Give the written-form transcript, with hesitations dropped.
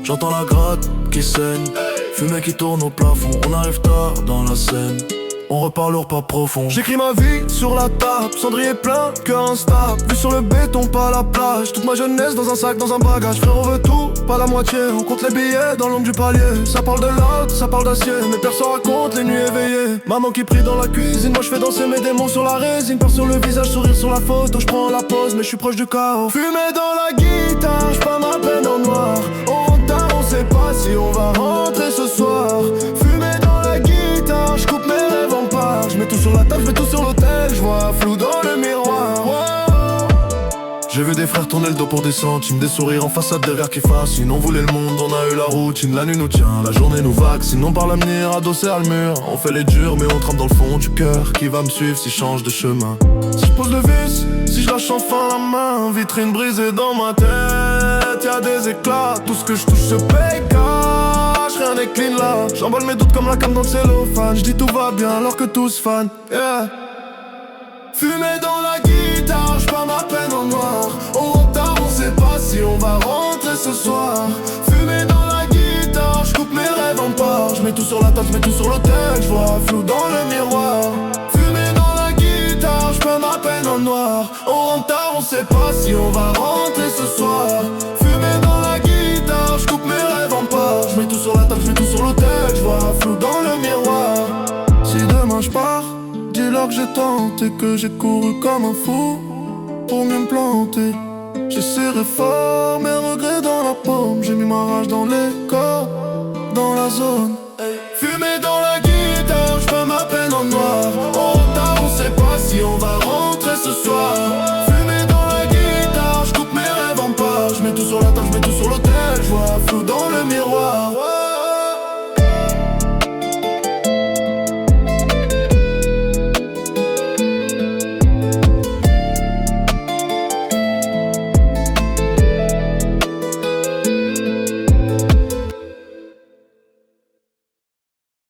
J'entends la gratte qui saigne, fumée qui tourne au plafond. On arrive tard dans la scène, on repart lourd pas profond. J'écris ma vie sur la table, cendrier plein, cœur instable. Vue sur le béton, pas la plage. Toute ma jeunesse dans un sac, dans un bagage. Frère, on veut tout, pas la moitié. On compte les billets dans l'ombre du palier. Ça parle de l'art, ça parle d'acier. Mais personne raconte les nuits éveillées. Maman qui prie dans la cuisine, moi je fais danser mes démons sur la résine. Peur sur le visage, sourire sur la photo. Je prends la pause, mais je suis proche du chaos. Fumée dans la guitare, j'peins ma peine en noir. On rentre tard, on sait pas si on va rentrer ce soir. Fumée dans la guitare, j'coupe mes rêves en part. J'mets tout sur la table, j'mets tout sur l'autel. J'vois flou dans le miroir. J'ai vu des frères tourner le dos pour des centimes, des sourires en façade, des rires qui fascinent. On voulait le monde, on a eu la routine. La nuit nous tient, la journée nous vaccine. On par l'avenir, adossé à le mur. On fait les durs, mais on trempe dans le fond du cœur. Qui va me suivre si je change de chemin? Si je pose le vis, si je lâche enfin la main. Vitrine brisée dans ma tête, y'a des éclats. Tout ce que je touche se paye cash, rien n'est clean là. J'emballe mes doutes comme la cam dans le cellophane. J'dis tout va bien alors que tous fan, yeah. Fumée dans la guitare, j'peins ma peine en noir. On rentre tard, on sait pas si on va rentrer ce soir. Fumée dans la guitare, j'coupe mes rêves en part. J'mets tout sur la table, j'mets tout sur l'autel. J'vois flou dans le miroir. Fumée dans la guitare, j'peins ma peine en noir. On rentre tard, on sait pas si on va rentrer ce soir. Fumée dans la guitare, j'coupe mes rêves en part. J'mets tout sur la table, j'mets tout sur l'autel. J'vois flou dans le miroir. Si demain j'pars, dis-leur que j'ai tenté, que j'ai couru comme un fou pour mieux me planter. J'ai serré fort mes regrets dans la paume. J'ai mis ma rage dans les corps, dans la zone. Fumée dans la